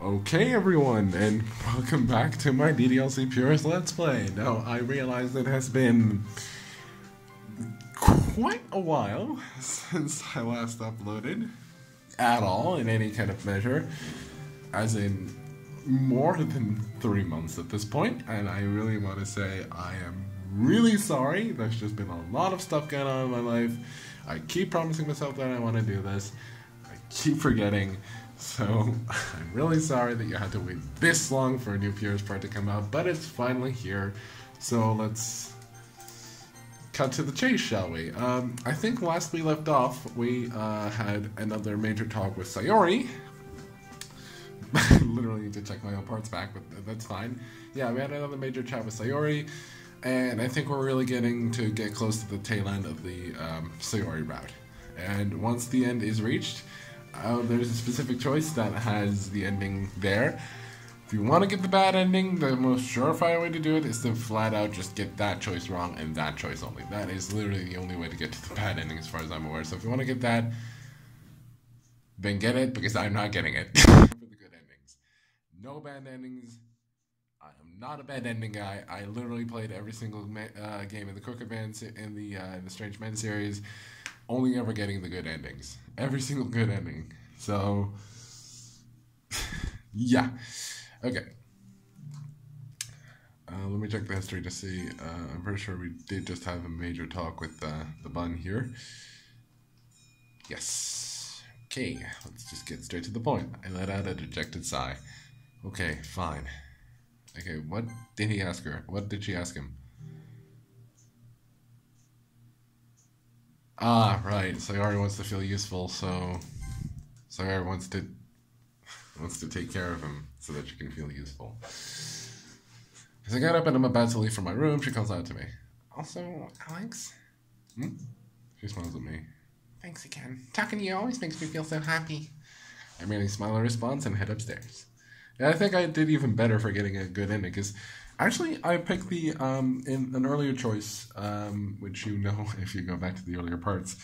Okay everyone, and welcome back to my DDLC Purist Let's Play. Now, I realize it has been quite a while since I last uploaded, at all, in any kind of measure, as in more than 3 months at this point, and I really want to say I am really sorry. There's just been a lot of stuff going on in my life. I keep promising myself that I want to do this. I keep forgetting. So, I'm really sorry that you had to wait this long for a new Purist part to come out, but it's finally here. So let's cut to the chase, shall we? I think last we left off, we had another major talk with Sayori. I literally need to check my own parts back, but that's fine. Yeah, we had another major chat with Sayori, and I think we're really getting to get close to the tail end of the Sayori route. And once the end is reached, there's a specific choice that has the ending there. If you want to get the bad ending, the most surefire way to do it is to flat out just get that choice wrong and that choice only. That is literally the only way to get to the bad ending as far as I'm aware. So if you want to get that, then get it, because I'm not getting it. For the good endings. No bad endings. I am not a bad ending guy. I literally played every single game in the Crooked Man in the Strange Men series, only ever getting the good endings. Every single good ending. So, yeah. Okay. Let me check the history to see. I'm pretty sure we did just have a major talk with the bun here. Yes. Okay, let's just get straight to the point. I let out a dejected sigh. Okay, fine. Okay, what did he ask her? What did she ask him? Ah, right. Sayori wants to feel useful, so Sayori wants to take care of him so that she can feel useful. As I got up and I'm about to leave from my room, she calls out to me. Also, Alex? She smiles at me. Thanks again. Talking to you always makes me feel so happy. I merely smile in response and head upstairs. And I think I did even better for getting a good ending, because actually I picked the, in an earlier choice, which you know if you go back to the earlier parts,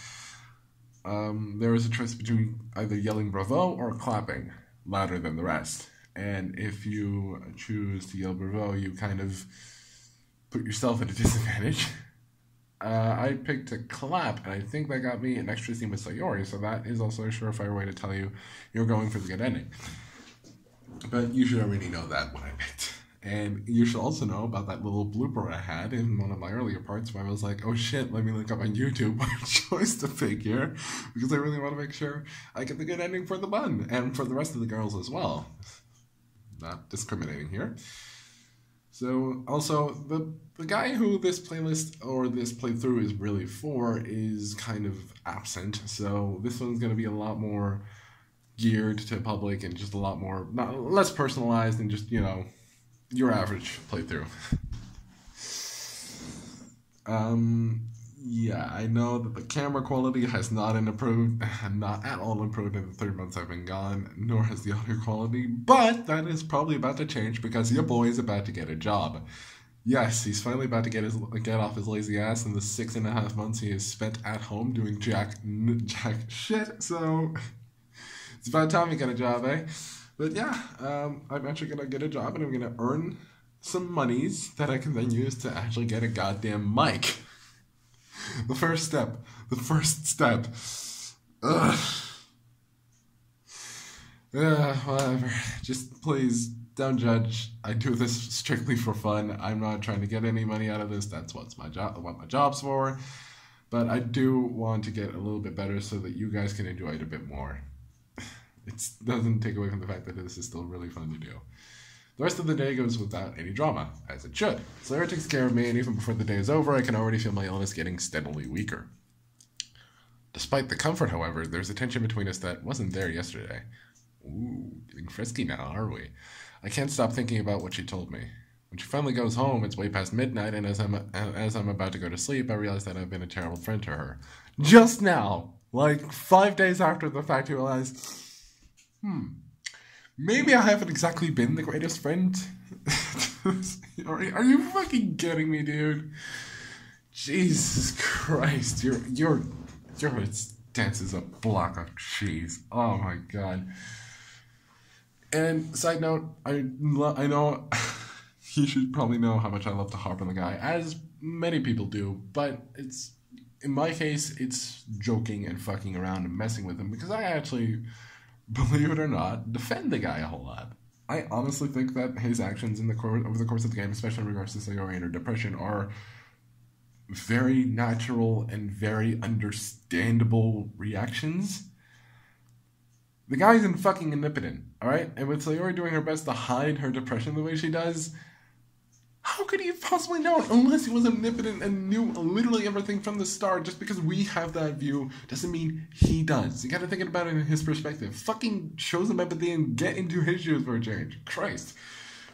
there was a choice between either yelling bravo or clapping louder than the rest. And if you choose to yell bravo, you kind of put yourself at a disadvantage. I picked a clap, and I think that got me an extra scene with Sayori, so that is also a surefire way to tell you you're going for the good ending. But you should already know that when I picked. And you should also know about that little blooper I had in one of my earlier parts where I was like, oh shit, let me look up on YouTube what choice to pick here, because I really want to make sure I get the good ending for the bun, and for the rest of the girls as well. Not discriminating here. So, also, the guy who this playlist, or this playthrough is really for, is kind of absent, so this one's going to be a lot more geared to public and just a lot more, less personalized and just, you know, your average playthrough. Yeah, I know that the camera quality has not at all improved in the 3 months I've been gone, nor has the audio quality, but that is probably about to change because your boy is about to get a job. Yes, he's finally about to get off his lazy ass in the 6.5 months he has spent at home doing jack shit, so it's about time he got a job, eh? But yeah, I'm actually going to get a job and I'm going to earn some monies that I can then use to actually get a goddamn mic. The first step. Ugh. Whatever. Just please don't judge. I do this strictly for fun. I'm not trying to get any money out of this. That's what my job's for. But I do want to get a little bit better so that you guys can enjoy it a bit more. It doesn't take away from the fact that this is still really fun to do. The rest of the day goes without any drama, as it should. Sayori takes care of me, and even before the day is over, I can already feel my illness getting steadily weaker. Despite the comfort, however, there's a tension between us that wasn't there yesterday. Ooh, getting frisky now, are we? I can't stop thinking about what she told me. When she finally goes home, it's way past midnight, and as I'm about to go to sleep, I realize that I've been a terrible friend to her. Just now! Like, 5 days after the fact, you realize, maybe I haven't exactly been the greatest friend. Are you fucking kidding me, dude? Jesus Christ, your stance is a block of cheese. Oh my god. And side note, I know you should probably know how much I love to harp on the guy, as many people do, but it's, in my case, it's joking and fucking around and messing with him, because I actually, believe it or not, defend the guy a whole lot. I honestly think that his actions over the course of the game, especially in regards to Sayori and her depression, are very natural and very understandable reactions. The guy's in fucking omnipotent, alright? And with Sayori doing her best to hide her depression the way she does, how could he have possibly known unless he was omnipotent and knew literally everything from the start? Just because we have that view doesn't mean he does. You gotta think about it in his perspective. Fucking show some empathy and get into his shoes for a change. Christ.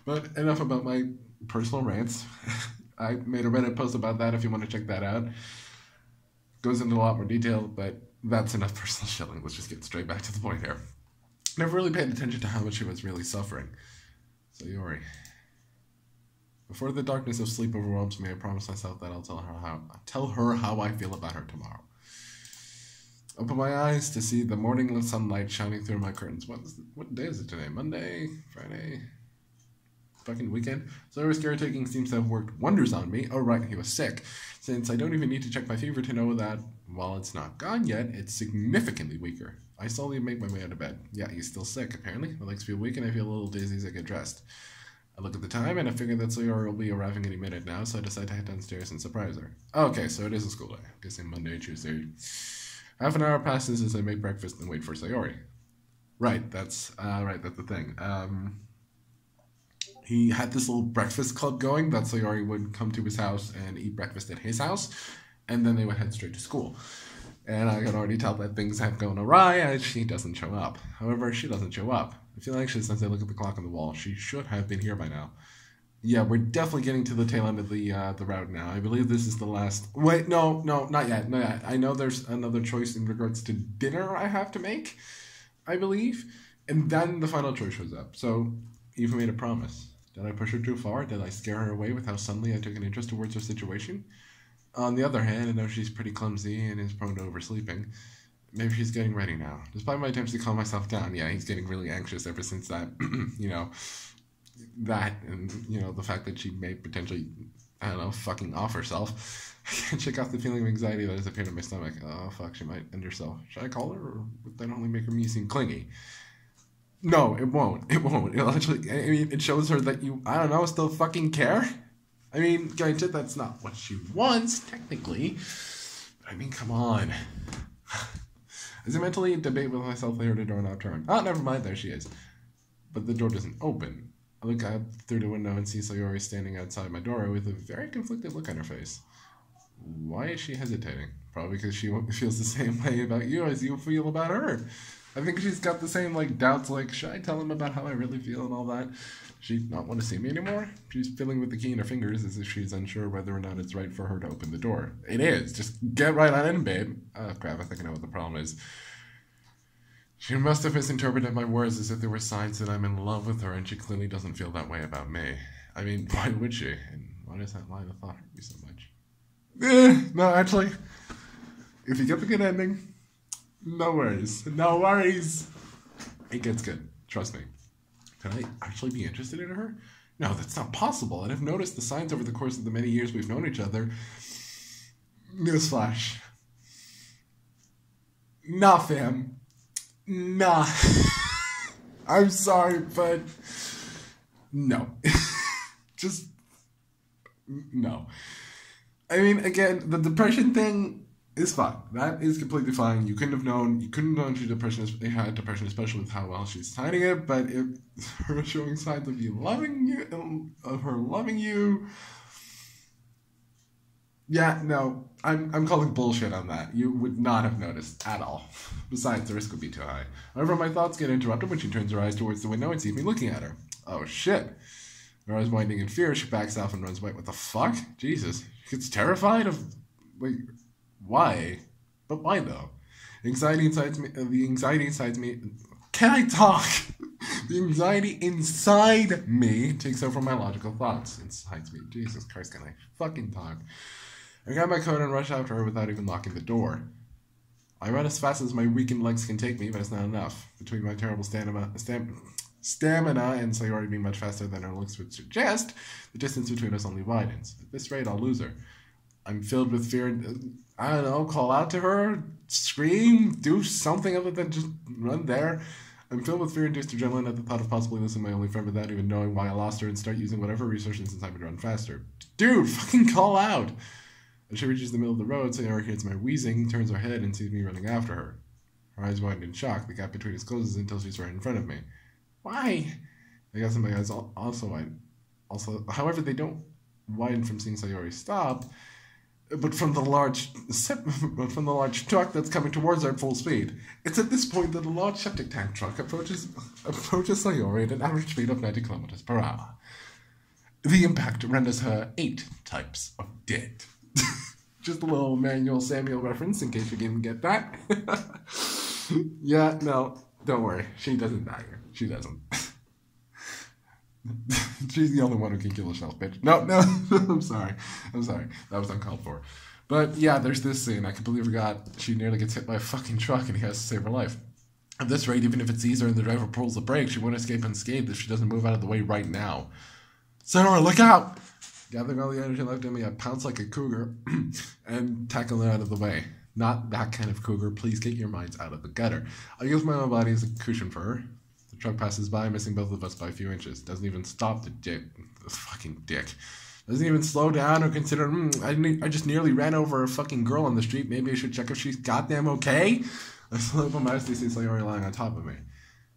But enough about my personal rants. I made a Reddit post about that if you want to check that out. Goes into a lot more detail, but that's enough personal shilling. Let's just get straight back to the point here. Never really paid attention to how much she was really suffering. Sayori. Before the darkness of sleep overwhelms me, I promise myself that I'll tell her how I feel about her tomorrow. Open my eyes to see the morning sunlight shining through my curtains. What day is it today? Monday? Friday? Fucking weekend? Sayori's caretaking seems to have worked wonders on me. Oh right, he was sick. Since I don't even need to check my fever to know that, while it's not gone yet, it's significantly weaker. I slowly make my way out of bed. Yeah, he's still sick, apparently. My legs feel weak and I feel a little dizzy as I get dressed. I look at the time and I figure that Sayori will be arriving any minute now, so I decide to head downstairs and surprise her. Okay, so it is a school day. I'm guessing Monday, Tuesday. Half an hour passes as I make breakfast and wait for Sayori. Right, that's the thing. He had this little breakfast club going that Sayori would come to his house and eat breakfast at his house, and then they would head straight to school. And I can already tell that things have gone awry as she doesn't show up. However, she doesn't show up. I feel anxious as I look at the clock on the wall. She should have been here by now. Yeah, we're definitely getting to the tail end of the route now. I believe this is the last... Wait, no, not yet. I know there's another choice in regards to dinner I have to make, I believe. And then the final choice shows up. So, Eva made a promise. Did I push her too far? Did I scare her away with how suddenly I took an interest towards her situation? On the other hand, I know she's pretty clumsy and is prone to oversleeping. Maybe she's getting ready now. Despite my attempts to calm myself down, yeah, he's getting really anxious ever since that, that and, the fact that she may potentially, fucking off herself. I can't shake off the feeling of anxiety that has appeared in my stomach. Oh, fuck, she might end herself. Should I call her, or would that only make her seem clingy? No, it won't. It'll actually, it shows her that you, still fucking care. Granted, that's not what she wants, technically. But come on. As I mentally debate with myself, I heard a doorknob turn. Oh, never mind, there she is. But the door doesn't open. I look out through the window and see Sayori standing outside my door with a very conflicted look on her face. Why is she hesitating? Probably because she feels the same way about you as you feel about her. I think she's got the same, doubts, should I tell him about how I really feel and all that? She not want to see me anymore? She's fiddling with the key in her fingers as if she's unsure whether or not it's right for her to open the door. It is. Just get right on in, babe. Oh, crap, I think I know what the problem is. She must have misinterpreted my words as if they were signs that I'm in love with her, and she clearly doesn't feel that way about me. Why would she? And why does that line of thought hurt me so much? No, actually, if you get the good ending, no worries. No worries. It gets good. Trust me. Can I actually be interested in her? No, that's not possible. And I've noticed the signs over the course of the many years we've known each other. Newsflash. Nah, fam. Nah. I'm sorry, but no. Just no. Again, the depression thing is fine. That is completely fine. You couldn't have known she had depression, especially with how well she's hiding it, but her showing signs of loving you. Yeah, no, I'm calling bullshit on that. You would not have noticed at all. Besides, the risk would be too high. However, my thoughts get interrupted when she turns her eyes towards the window and sees me looking at her. Oh shit. Her eyes widening in fear, she backs off and runs away. What the fuck? Jesus. She gets terrified of... Why? But why though? The anxiety inside me... Can I talk? The anxiety inside me takes over my logical thoughts. Inside me. Jesus Christ, can I fucking talk? I grab my coat and rush after her without even locking the door. I run as fast as my weakened legs can take me, but it's not enough. Between my terrible stamina stamina and Sayori being much faster than her looks would suggest, the distance between us only widens. At this rate, I'll lose her. I'm filled with fear and, I don't know, call out to her, scream, do something other than just run there. I'm filled with fear-induced adrenaline at the thought of possibly losing my only friend without even knowing why I lost her and start using whatever resources inside me to run faster. Dude, fucking call out! As she reaches the middle of the road, Sayori hears my wheezing, turns her head, and sees me running after her. Her eyes widen in shock. The gap between us closes until she's right in front of me. Why? I guess my eyes also widen. However, they don't widen from seeing Sayori stop, but from the large truck that's coming towards her at full speed. It's at this point that a large septic tank truck approaches Sayori at an average speed of 90 kilometers per hour. The impact renders her 8 types of dead. Just a little Manuel Samuel reference in case you didn't get that. Yeah, no, don't worry. She doesn't die here. She doesn't. She's the only one who can kill herself, bitch. No, I'm sorry. That was uncalled for. But yeah, there's this scene. I completely forgot. She nearly gets hit by a fucking truck and he has to save her life. At this rate, even if it's easier and the driver pulls the brake, she won't escape unscathed if she doesn't move out of the way right now. Sayori, look out! Gathering all the energy left in me, I pounce like a cougar and tackle her out of the way. Not that kind of cougar. Please get your minds out of the gutter. I use my own body as a cushion for her. The truck passes by, missing both of us by a few inches. Doesn't even stop the fucking dick. Doesn't even slow down or consider, I just nearly ran over a fucking girl on the street. Maybe I should check if she's goddamn okay? I slow up my eyes to see Sayori lying on top of me.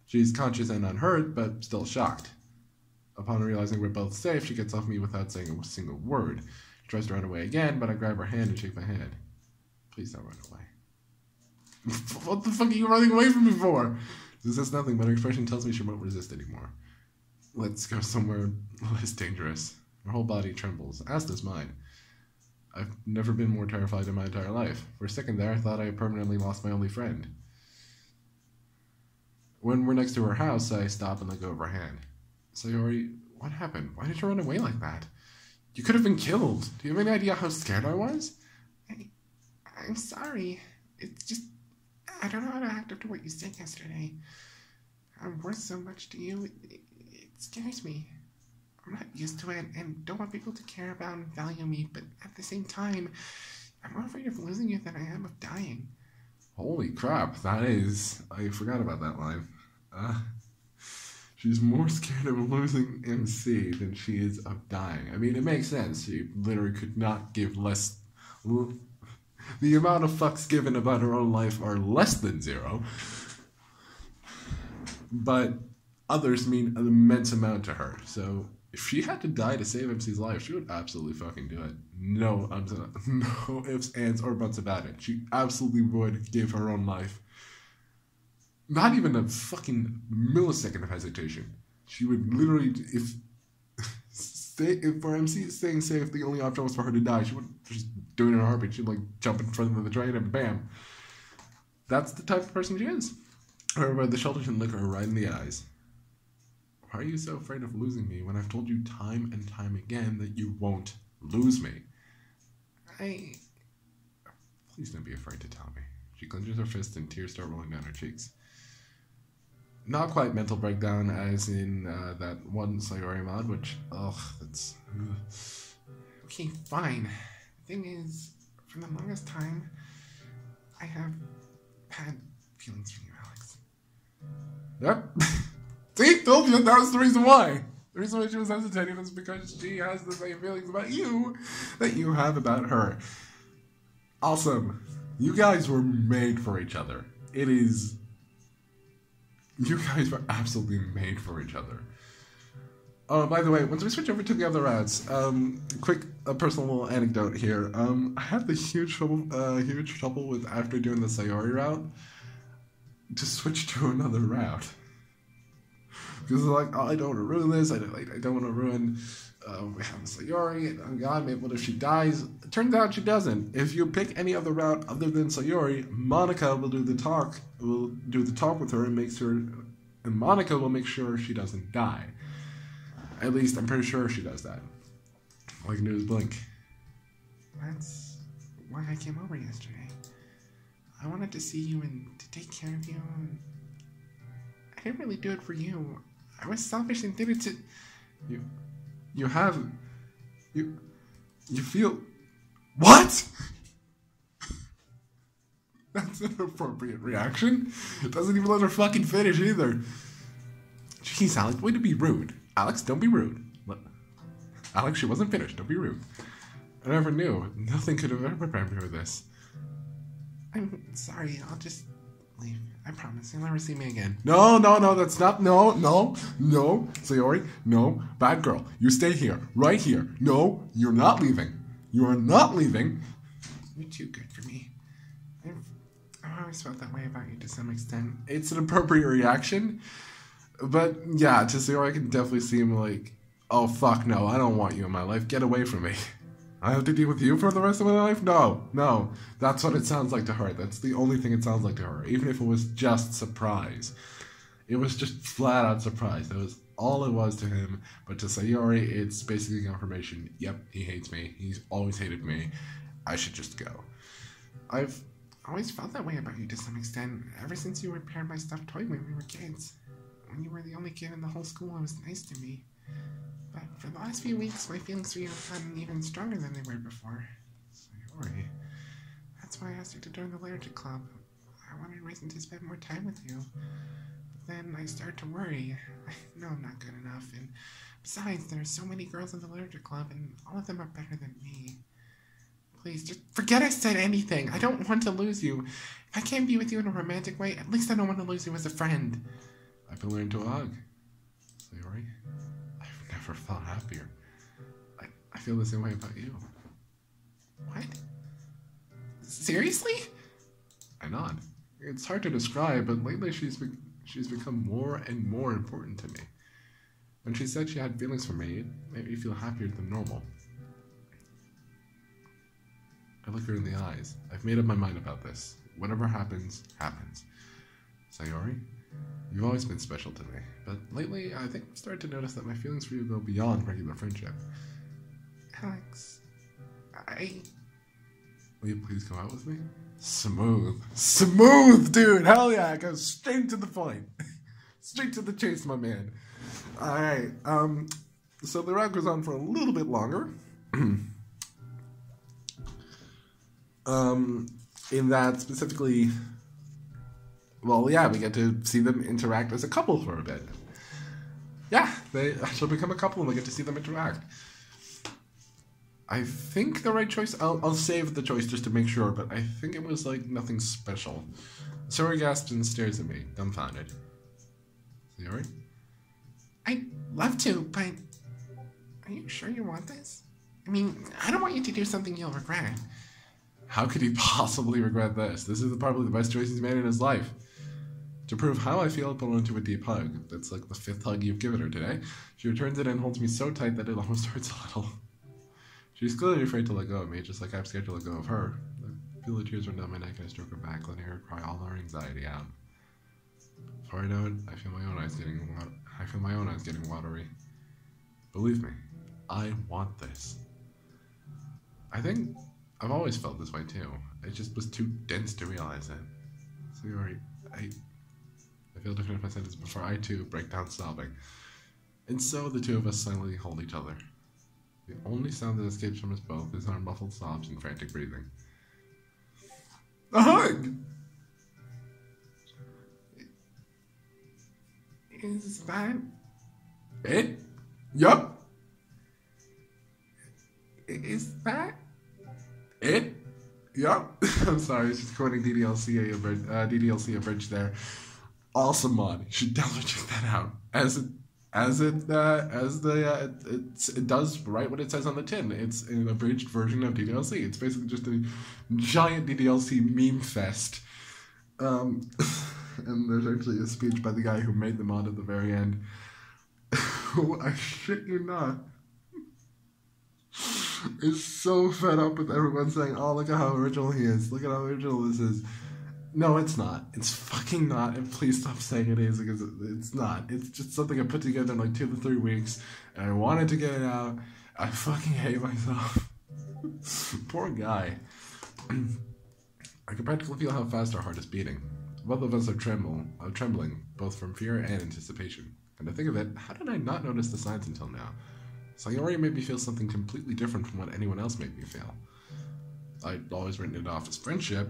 She's conscious and unhurt, but still shocked. Upon realizing we're both safe, she gets off me without saying a single word. She tries to run away again, but I grab her hand and shake my hand. Please don't run away. What the fuck are you running away from me for? This says nothing, but her expression tells me she won't resist anymore. Let's go somewhere less dangerous. Her whole body trembles, as does mine. I've never been more terrified in my entire life. For a second there, I thought I had permanently lost my only friend. When we're next to her house, I stop and let go of her hand. Sayori, what happened? Why did you run away like that? You could have been killed. Do you have any idea how scared I was? I'm sorry. It's just, I don't know how to act after what you said yesterday. I'm worth so much to you, it scares me. I'm not used to it and don't want people to care about and value me, but at the same time, I'm more afraid of losing you than I am of dying. Holy crap, that is... I forgot about that line. She's more scared of losing MC than she is of dying. I mean, it makes sense. She literally could not give less... The amount of fucks given about her own life are less than 0. But others mean an immense amount to her. So if she had to die to save MC's life, she would absolutely fucking do it. No ifs, ands, or buts about it. She absolutely would give her own life. Not even a fucking millisecond of hesitation. She would literally, if for MC staying safe, the only option was for her to die, she would just do it in a heartbeat. She'd like jump in front of the train and bam. That's the type of person she is. However, the shoulders can look her right in the eyes. Why are you so afraid of losing me when I've told you time and time again that you won't lose me? Please don't be afraid to tell me. She clenches her fist and tears start rolling down her cheeks. Not quite mental breakdown as in that one Sayori mod, which, that's... Okay, fine. The thing is, for the longest time, I have had feelings for you, Alex. Yep. See, told you that was the reason why. The reason why she was hesitating was because she has the same feelings about you that you have about her. Awesome. You guys were made for each other. You guys were absolutely made for each other. Oh, by the way, once we switch over to the other routes, quick personal anecdote here. I had the huge trouble with, after doing the Sayori route, to switch to another route. Because like, oh, I don't want to ruin this. I don't want to ruin. We have Sayori, and oh god, maybe what if she dies? It turns out she doesn't. If you pick any other route other than Sayori, Monica will do the talk. Will do the talk with her and Monica will make sure she doesn't die. At least I'm pretty sure she does that. Like news blink. That's why I came over yesterday. I wanted to see you and to take care of you. I didn't really do it for you. I was selfish and did it to... You have... You feel... What? That's an appropriate reaction. It doesn't even let her fucking finish either. Jeez, Alex, way to be rude. Alex, don't be rude. Alex, she wasn't finished. Don't be rude. I never knew. Nothing could have ever prepared me for this. I'm sorry. I'll just leave. I promise. You'll never see me again. No, that's not... No. Sayori, no. Bad girl. You stay here. Right here. No, you're not leaving. You are not leaving. You're too good for me. I've always felt that way about you to some extent. It's an appropriate reaction. But, yeah, to Sayori, I can definitely seem like... Oh, fuck, no. I don't want you in my life. Get away from me. I have to deal with you for the rest of my life? No. That's what it sounds like to her. That's the only thing it sounds like to her. Even if it was just surprise. It was just flat out surprise. That was all it was to him. But to Sayori, it's basically confirmation. Yep, he hates me. He's always hated me. I should just go. I've always felt that way about you to some extent. Ever since you repaired my stuffed toy when we were kids. When you were the only kid in the whole school who was nice to me. But for the last few weeks, my feelings for you have gotten even stronger than they were before. Sayori. That's why I asked you to join the Allergic Club. I wanted reason to spend more time with you. But then I started to worry. I know I'm not good enough, and besides, there are so many girls in the Allergic Club, and all of them are better than me. Please, just forget I said anything. I don't want to lose you. If I can't be with you in a romantic way, at least I don't want to lose you as a friend. I've been learning to hug. Sayori, I've never felt happier. I feel the same way about you. What? Seriously? I nod. It's hard to describe, but lately she's become more and more important to me. When she said she had feelings for me, it made me feel happier than normal. I look her in the eyes. I've made up my mind about this. Whatever happens, happens. Sayori, you've always been special to me, but lately I think I've started to notice that my feelings for you go beyond regular friendship. Alex, Will you please go out with me? Smooth, dude! Hell yeah! Go straight to the point. Straight to the chase, my man. Alright, so the round goes on for a little bit longer. In that specifically, well, yeah, we get to see them interact as a couple for a bit. Yeah, they actually become a couple and we get to see them interact. I think the right choice, I'll save the choice just to make sure, but I think it was like nothing special. Sayori gasps and stares at me, dumbfounded. Sayori? I'd love to, but are you sure you want this? I mean, I don't want you to do something you'll regret. How could he possibly regret this? This is probably the best choice he's made in his life. To prove how I feel, I pull her into a deep hug. That's like the 5th hug you've given her today. She returns it and holds me so tight that it almost hurts a little. She's clearly afraid to let go of me, just like I'm scared to let go of her. I feel the tears run down my neck and I stroke her back, letting her cry all her anxiety out. Before I know it, I feel my own eyes getting watery. Believe me, I want this. I think I've always felt this way too. It just was too dense to realize it. Sayori, I failed to finish my sentence before I too break down sobbing. And so the two of us silently hold each other. The only sound that escapes from us both is our muffled sobs and frantic breathing. A hug! Is that it? Yup. Is that it? Yup. I'm sorry, it's just quoting DDLC Abridged there. Awesome mod. You should definitely check that out. It does right what it says on the tin. It's an abridged version of DDLC. It's basically just a giant DDLC meme fest. And there's actually a speech by the guy who made the mod at the very end. Who, I shit you not, is so fed up with everyone saying, oh, look at how original he is. Look at how original this is. No, it's not. It's fucking not. And please stop saying it is, because it's not. It's just something I put together in like 2 to 3 weeks, and I wanted to get it out. I fucking hate myself. Poor guy. I can practically feel how fast our heart is beating. Both of us are trembling, both from fear and anticipation. And to think of it, how did I not notice the signs until now? Sayori made me feel something completely different from what anyone else made me feel. I'd always written it off as friendship,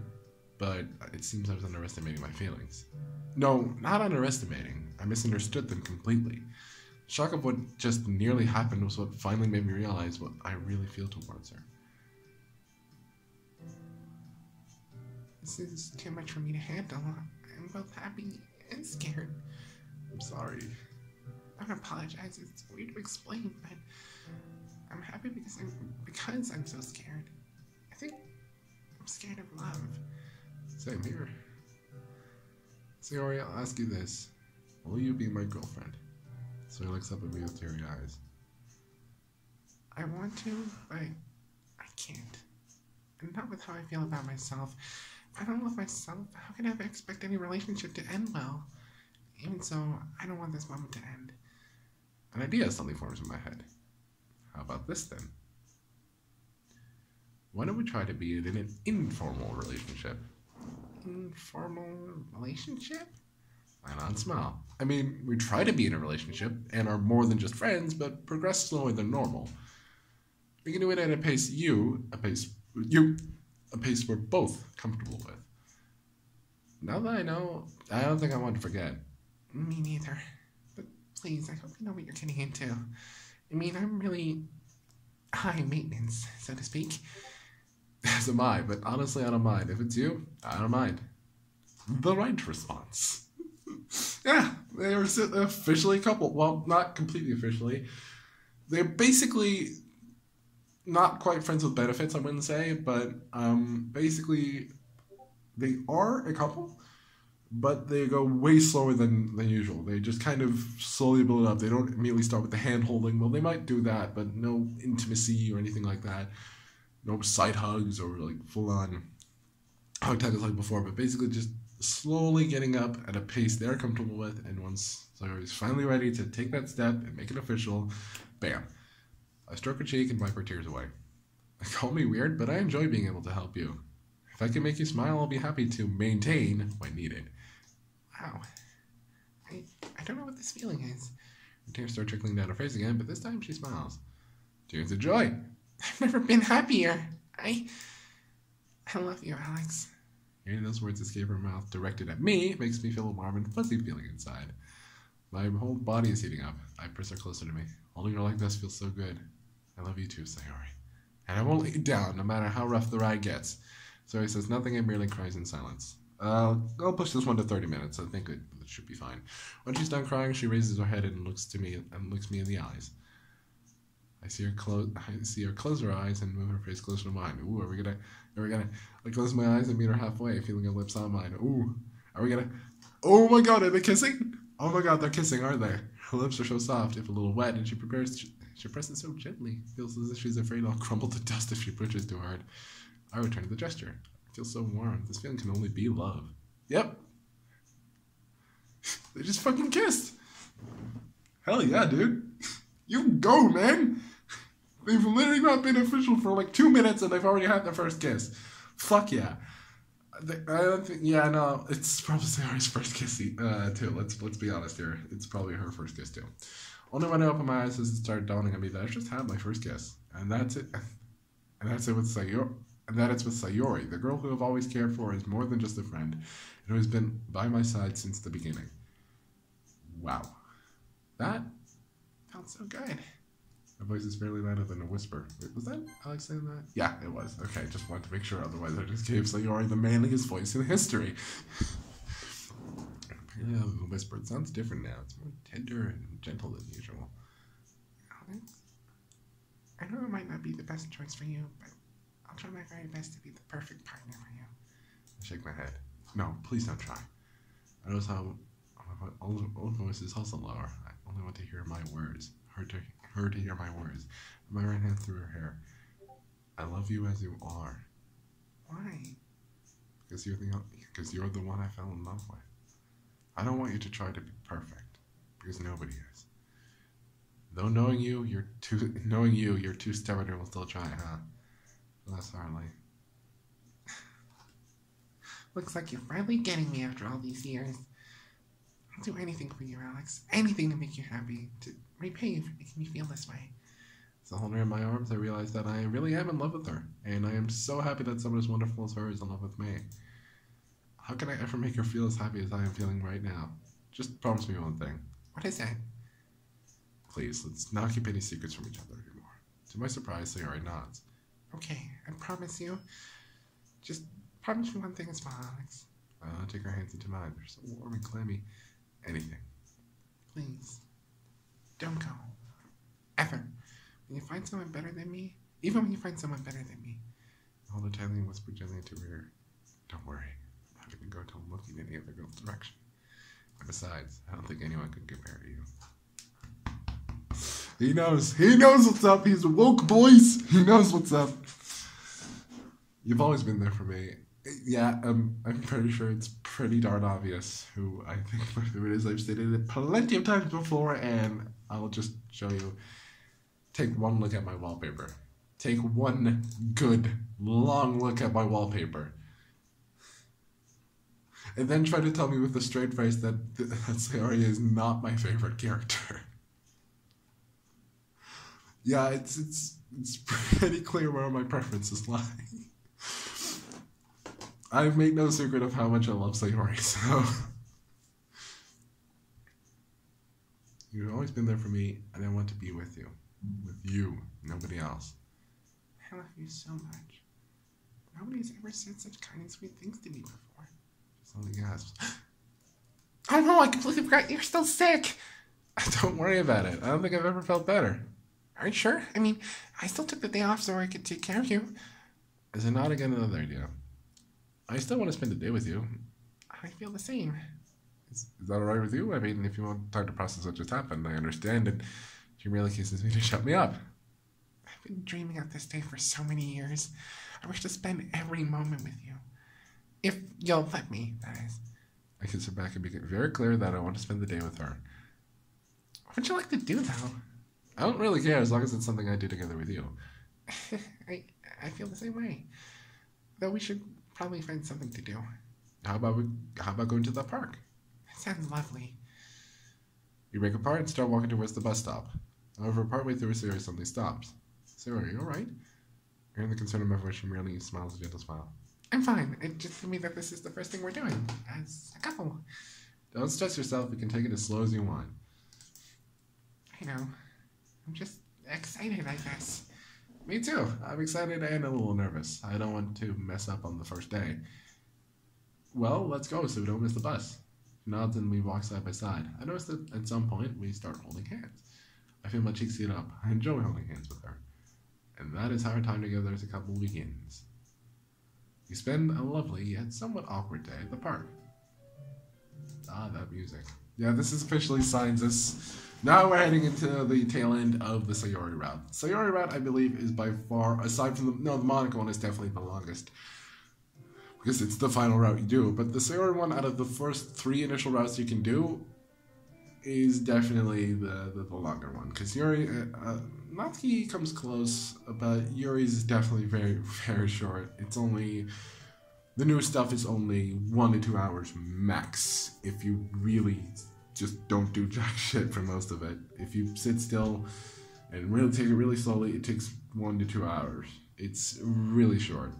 but it seems I was underestimating my feelings. No, not underestimating. I misunderstood them completely. The shock of what just nearly happened was what finally made me realize what I really feel towards her. This is too much for me to handle. I'm both happy and scared. I'm sorry. I don't apologize. It's weird to explain, but I'm happy because I'm so scared. I think I'm scared of love. Same here. Sayori, I'll ask you this. Will you be my girlfriend? So he looks up at me with teary eyes. I want to, but I can't. And not with how I feel about myself. If I don't love myself, how can I ever expect any relationship to end well? Even so, I don't want this moment to end. An idea suddenly forms in my head. How about this then? Why don't we try to be in an informal relationship? Informal relationship? Why not smile? I mean, we try to be in a relationship and are more than just friends, but progress slower than normal. We can do it at a pace we're both comfortable with. Now that I know, I don't think I want to forget. Me neither. But please, I hope you know what you're getting into. I mean, I'm really high maintenance, so to speak. As am I, but honestly, I don't mind. If it's you, I don't mind. The right response. Yeah, they are officially a couple. Well, not completely officially. They're basically not quite friends with benefits, I wouldn't say, but basically they are a couple, but they go way slower than usual. They just kind of slowly build up. They don't immediately start with the hand holding. Well, they might do that, but no intimacy or anything like that. No side hugs or like full on hug tackles like before, but basically just slowly getting up at a pace they're comfortable with, and once Sayori's finally ready to take that step and make it official, bam. I stroke her cheek and wipe her tears away. Call me weird, but I enjoy being able to help you. If I can make you smile, I'll be happy to maintain when needed. Wow. I don't know what this feeling is. Her tears start trickling down her face again, but this time she smiles. Tears of joy. I've never been happier. I love you, Alex. Hearing those words escape her mouth directed at me makes me feel a warm and fuzzy feeling inside. My whole body is heating up. I press her closer to me. Holding her like this feels so good. I love you too, Sayori. And I won't let you down, no matter how rough the ride gets. Sayori says nothing and merely cries in silence. I'll push this one to 30 minutes. I think it should be fine. When she's done crying, she raises her head and looks me in the eyes. I see her close her eyes and move her face closer to mine. Ooh, are we gonna? I close my eyes and meet her halfway, feeling her lips on mine. Ooh, are we gonna? Oh my God, are they kissing? Oh my God, they're kissing, aren't they? Her lips are so soft, if a little wet, and she presses so gently. Feels as if she's afraid I'll crumble to dust if she pushes too hard. I return to the gesture. I feel so warm. This feeling can only be love. Yep. They just fucking kissed. Hell yeah, dude. You go, man. They've literally not been official for like 2 minutes and they've already had their first kiss. Fuck yeah. I don't think, yeah, no, it's probably Sayori's first kiss too. Let's be honest here. It's probably her first kiss too. Only when I opened my eyes does it start dawning on me that I just had my first kiss. And that's it. And that's it with Sayori. And that it's with Sayori, the girl who I've always cared for as more than just a friend, and who has been by my side since the beginning. Wow. That felt so good. My voice is barely louder than a whisper. Wait, was that Alex saying that? Yeah, it was. Okay, just wanted to make sure, otherwise I just gave Sayori the manliest voice in history. Apparently the whisper, it sounds different now. It's more tender and gentle than usual. Alex, I know it might not be the best choice for you, but I'll try my very best to be the perfect partner for you. I shake my head. No, please don't try. I notice how my own voice is also lower. I only want to hear my words. Her to hear my words. My right hand through her hair. I love you as you are. Why? Because you're the one I fell in love with. I don't want you to try to be perfect, because nobody is. Though knowing you, you're too stubborn and will still try, huh? Less hardly. Looks like you're finally getting me after all these years. I'll do anything for you, Alex. Anything to make you happy. To repay you for making me feel this way. As I hold her in my arms, I realize that I really am in love with her. And I am so happy that someone as wonderful as her is in love with me. How can I ever make her feel as happy as I am feeling right now? Just promise me one thing. What is that? Please, let's not keep any secrets from each other anymore. To my surprise, Sayori nods. Okay, I promise you. Just promise me one thing as well, Alex. Take her hands into mine. They're so warm and clammy. Anything. Please. Don't go. Ever. When you find someone better than me, even when you find someone better than me. I hold her tightly and whisper gently into her ear. Don't worry. I'm not going to go until I'm looking in any other girl's direction. And besides, I don't think anyone can compare to you. He knows. He knows what's up. He's woke, boys. He knows what's up. You've always been there for me. Yeah, I'm pretty sure it's pretty darn obvious who I think who it is. I've stated it plenty of times before, and I'll just show you. Take one look at my wallpaper. Take one good, long look at my wallpaper. And then try to tell me with a straight face that Sayori is not my favorite character. Yeah, it's pretty clear where my preferences lie. I've made no secret of how much I love Sayori, so... You've always been there for me, and I want to be with you. With you, nobody else. I love you so much. Nobody's ever said such kind and sweet things to me before. Just only gasps. Oh no, I completely forgot you're still sick! Don't worry about it. I don't think I've ever felt better. Are you sure? I mean, I still took the day off so I could take care of you. Is it not again another idea? I still want to spend the day with you. I feel the same. Is that alright with you? I mean, if you want time to process what just happened, I understand, and she really kisses me to shut me up. I've been dreaming of this day for so many years. I wish to spend every moment with you. If you'll let me, that is. I kiss her back and make it very clear that I want to spend the day with her. What would you like to do, though? I don't really care as long as it's something I do together with you. I feel the same way. Though we should probably find something to do. How about going to the park? That sounds lovely. We break apart and start walking towards the bus stop. However, partway through, Sayori suddenly stops. Sayori, are you alright? Hearing the concern in my voice, she merely smiles a gentle smile. I'm fine. It just told me that this is the first thing we're doing as a couple. Don't stress yourself. You can take it as slow as you want. I know. I'm just excited, I guess. Me too. I'm excited and a little nervous. I don't want to mess up on the first day. Well, let's go so we don't miss the bus. She nods and we walk side by side. I notice that at some point we start holding hands. I feel my cheeks heat up. I enjoy holding hands with her. And that is how our time together as a couple begins. We spend a lovely yet somewhat awkward day at the park. Ah, that music. Yeah, this is officially signs us. Now we're heading into the tail end of the Sayori route. Sayori route, I believe, is by far, aside from the Monica one is definitely the longest. Because it's the final route you do. But the Sayori one, out of the first 3 initial routes you can do, is definitely the longer one. Because Yuri, Natsuki comes close, but Yuri's is definitely very, very short. It's only, the new stuff is only 1 to 2 hours max, if you really just don't do jack shit for most of it. If you sit still and really take it really slowly, it takes 1 to 2 hours. It's really short.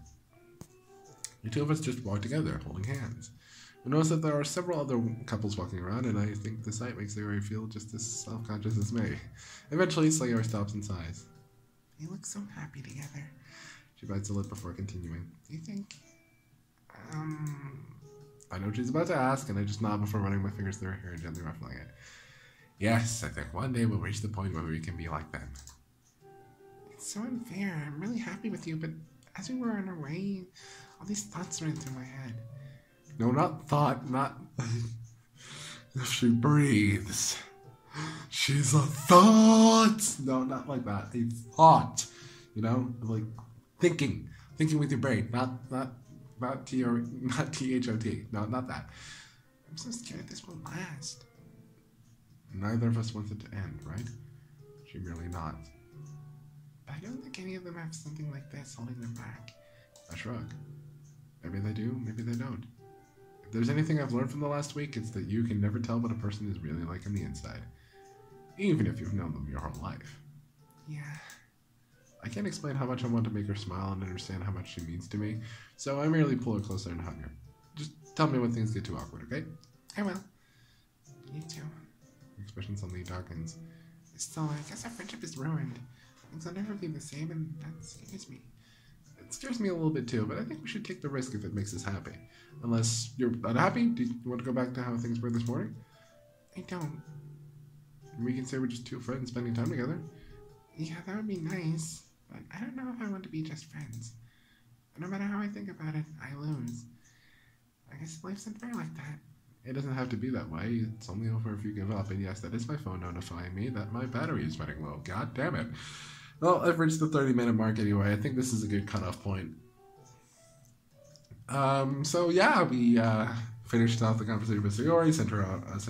The two of us just walk together, holding hands. We notice that there are several other couples walking around, and I think the sight makes Sayori feel just as self-conscious as me. Eventually, Sayori stops and sighs. They look so happy together. She bites a lip before continuing. Do you think, I know what she's about to ask, and I just nod before running my fingers through her hair and gently ruffling it. Yes, I think one day we'll reach the point where we can be like them. It's so unfair. I'm really happy with you, but as we were on our way, all these thoughts ran through my head. No, not thought, not... If she breathes, she's a thought! No, not like that. A thought. You know? Like, thinking. Thinking with your brain. Not T-H-O-T. No, not that. I'm so scared this won't last. Neither of us wants it to end, right? She merely nods. But I don't think any of them have something like this holding them back. I shrug. Maybe they do, maybe they don't. If there's anything I've learned from the last week, it's that you can never tell what a person is really like on the inside. Even if you've known them your whole life. Yeah. I can't explain how much I want to make her smile and understand how much she means to me, so I merely pull her closer and hug her. Just tell me when things get too awkward, okay? I will. You too. Expression suddenly darkens. So I guess our friendship is ruined. Things will never be the same, and that scares me. It scares me a little bit too, but I think we should take the risk if it makes us happy. Unless you're unhappy? Do you want to go back to how things were this morning? I don't. We can say we're just two friends spending time together. Yeah, that would be nice, but I don't know if I want to be just friends. No matter how I think about it, I lose. I guess life's unfair like that. It doesn't have to be that way. It's only over if you give up. And yes, that is my phone notifying me that my battery is running low. God damn it. Well, I've reached the 30-minute mark anyway. I think this is a good cutoff point. So yeah, we finished off the conversation with Sayori, sent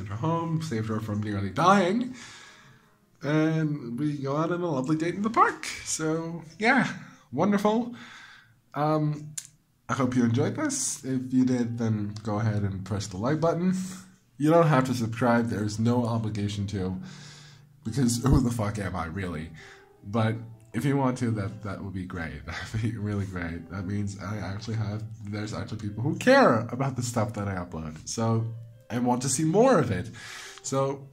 her home, saved her from nearly dying, and we go out on a lovely date in the park. So yeah, wonderful. I hope you enjoyed this. If you did, then go ahead and press the like button. You don't have to subscribe. There's no obligation to, because who the fuck am I, really? But if you want to, that would be great. That would be really great. That means there's actually people who care about the stuff that I upload. So, and want to see more of it. So,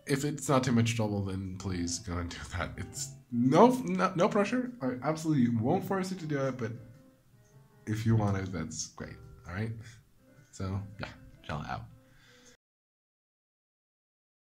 if it's not too much trouble, then please go and do that. It's no pressure. I absolutely won't force you to do it, but if you want it, that's great. All right? So, yeah, chill out.